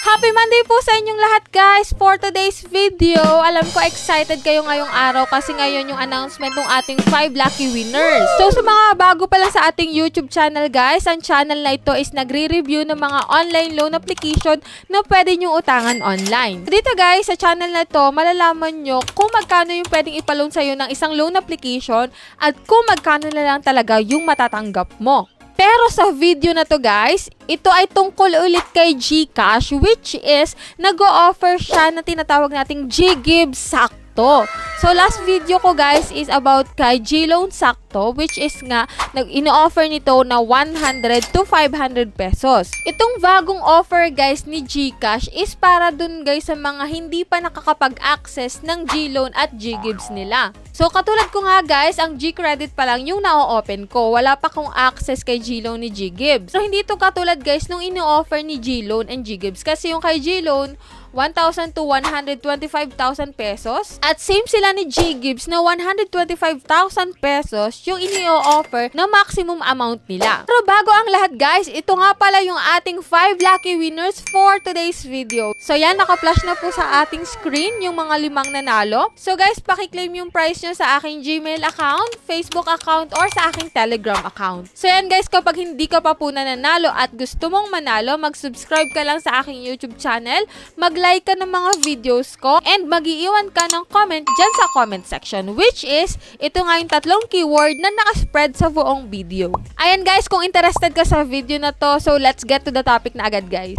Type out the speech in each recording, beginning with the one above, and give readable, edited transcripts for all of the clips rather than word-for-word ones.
Happy Monday po sa inyong lahat guys! For today's video, alam ko excited kayo ngayong araw kasi ngayon yung announcement ng ating 5 lucky winners. So sa mga bago pa lang sa ating YouTube channel guys, ang channel na ito is nagre-review ng mga online loan application na pwede nyo utangan online. Dito guys, sa channel na ito, malalaman nyo kung magkano yung pwedeng ipaloan sa'yo ng isang loan application at kung magkano na lang talaga yung matatanggap mo. Pero sa video na to guys, ito ay tungkol ulit kay GCash, which is nag-o-offer siya na tinatawag nating GGives Sakto. So last video ko guys is about kay GLoan Sakto, which is nga ino-offer nito na 100 to 500 pesos. Itong bagong offer guys ni GCash is para dun guys sa mga hindi pa nakakapag-access ng GLoan at GGives nila. So katulad ko nga guys, ang GCredit pa lang yung na-open ko. Wala pa kong access kay GLoan ni GGives. So hindi to katulad guys nung ino-offer ni GLoan and GGives. Kasi yung kay GLoan, 1,000 to 125,000 pesos. At same sila ni GGives na 125,000 pesos yung ini-offer na maximum amount nila. Pero bago ang lahat guys, ito nga pala yung ating 5 lucky winners for today's video. So yan, naka-flash na po sa ating screen yung mga 5 nanalo. So guys, pakiklaim yung prize nyo sa aking Gmail account, Facebook account, or sa aking Telegram account. So yan guys, kapag hindi ka pa po nanalo at gusto mong manalo, mag-subscribe ka lang sa aking YouTube channel, mag-like ka ng mga videos ko, and mag-iiwan ka ng comment dyan sa comment section, which is, ito nga yung 3 keyword na nakaspread sa buong video. Ayan guys, kung interested ka sa video na to, so let's get to the topic na agad guys.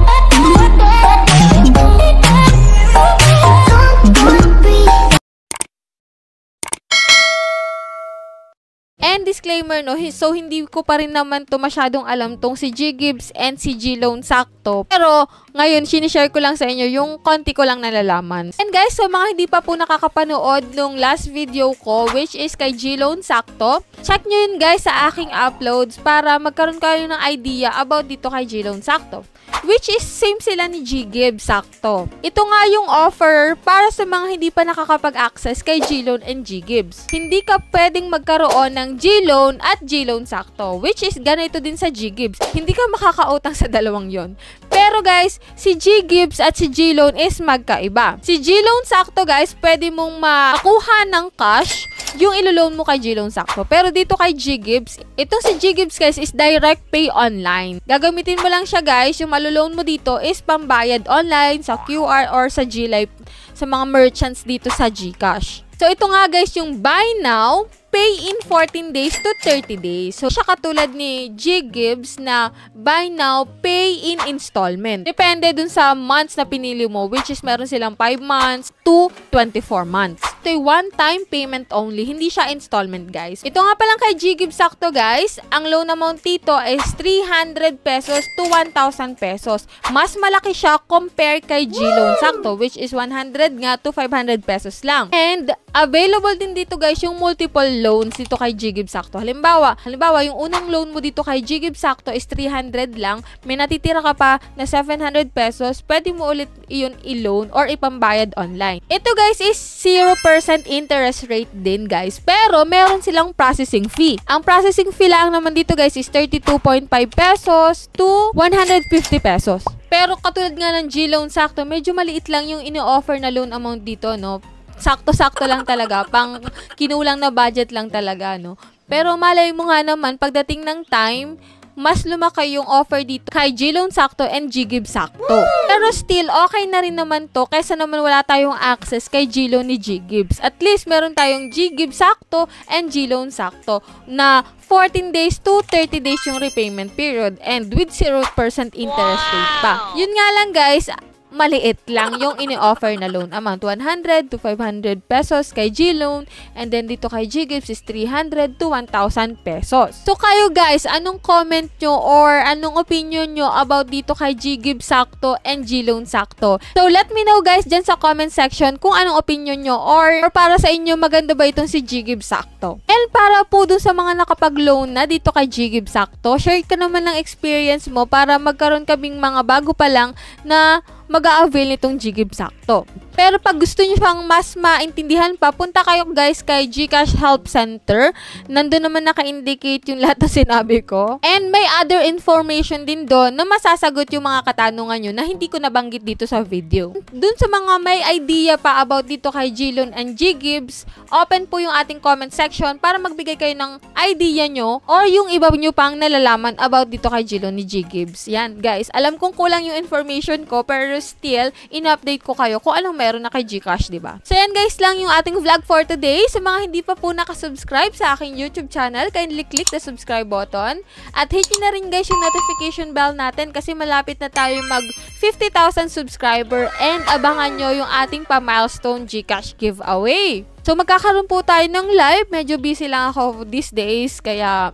And disclaimer no, so hindi ko pa rin naman to masyadong alam tong si GGives and si GLoan Sakto. Pero ngayon, sinishare ko lang sa inyo yung konti ko lang nalalaman. And guys, so mga hindi pa po nakakapanood nung last video ko, which is kay GLoan Sakto, check nyo yun guys sa aking uploads para magkaroon kayo ng idea about dito kay GLoan Sakto. Which is same sila ni GGives Sakto. Ito nga yung offer para sa mga hindi pa nakakapag-access kay GLoan and GGives. Hindi ka pwedeng magkaroon ng GLoan at GLoan Sakto, which is ganito din sa GGives. Hindi ka makakautang sa dalawang yon. Pero guys, si GGives at si GLoan is magkaiba. Si GLoan Sakto guys, pwede mong makuha ng cash yung ilo-loan mo kay GLoan Sakto. Pero dito kay GGives, itong si GGives guys is direct pay online. Gagamitin mo lang siya guys, yung malo-loan mo dito is pambayad online sa QR or sa GLive sa mga merchants dito sa GCash. So ito nga guys yung buy now, pay in 14 days to 30 days. So siya katulad ni GGives na buy now, pay in installment. Depende dun sa months na pinili mo, which is meron silang 5 months to 24 months. Ito yung one-time payment only, hindi siya installment guys. Ito nga palang kay GGives Sakto guys, ang loan amount dito is 300 pesos to 1,000 pesos. Mas malaki siya compare kay GLoan Sakto, which is 100 nga to 500 pesos lang. And available din dito guys yung multiple loans dito kay GGives Sakto. Halimbawa, yung unang loan mo dito kay GGives Sakto is 300 lang. May natitira ka pa na 700 pesos. Pwede mo ulit iyon i-loan or ipambayad online. Ito guys is 0% interest rate din guys. Pero meron silang processing fee. Ang processing fee lang naman dito guys is 32.5 pesos to 150 pesos. Pero katulad nga ng GLoan Sakto, medyo maliit lang yung ino-offer na loan amount dito, no? Sakto-sakto lang talaga, pang kinulang na budget lang talaga, no? Pero malay mo nga naman, pagdating ng time, mas lumaki yung offer dito kay GLoan Sakto and GGives Sakto. Pero still, okay na rin naman to, kaysa naman wala tayong access kay GLoan ni GGives. At least, meron tayong GGives Sakto and GLoan Sakto na 14 days to 30 days yung repayment period and with 0% interest rate pa. Yun nga lang guys, maliit lang yung ini-offer na loan amount, 100 to 500 pesos kay GLoan, and then dito kay GGives is 300 to 1,000 pesos. So kayo guys, anong comment nyo or anong opinion nyo about dito kay GGives Sakto and GLoan Sakto? So let me know guys dyan sa comment section kung anong opinion nyo or para sa inyo maganda ba itong si GGives Sakto. And para po dun sa mga nakapag-loan na dito kay GGives Sakto, share ka naman ng experience mo para magkaroon kaming mga bago pa lang na mag-a-avail nitong GGives Sakto. Pero pag gusto nyo pang mas maintindihan pa, punta kayo guys kay GCash Help Center. Nandun naman naka-indicate yung lahat na sinabi ko. And may other information din doon na masasagot yung mga katanungan nyo na hindi ko nabanggit dito sa video. Dun sa mga may idea pa about dito kay G-Loan and G-Gibbs, open po yung ating comment section para magbigay kayo ng idea nyo or yung iba nyo pang nalalaman about dito kay G-Loan ni G-Gibbs. Yan guys, alam kong kulang yung information ko pero still, in-update ko kayo kung anong meron na kay GCash, diba? So yan guys lang yung ating vlog for today. Sa mga hindi pa po nakasubscribe sa aking YouTube channel, kindly click the subscribe button at hit nyo na rin guys yung notification bell natin kasi malapit na tayo mag 50,000 subscriber and abangan nyo yung ating pa-milestone GCash giveaway. So magkakaroon po tayo ng live. Medyo busy lang ako these days kaya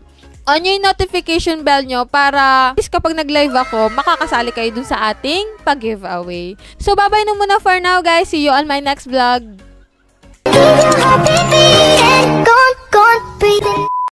on yung notification bell nyo para kapag nag-live ako, makakasali kayo dun sa ating pag-giveaway. So, bye-bye na muna for now, guys. See you on my next vlog.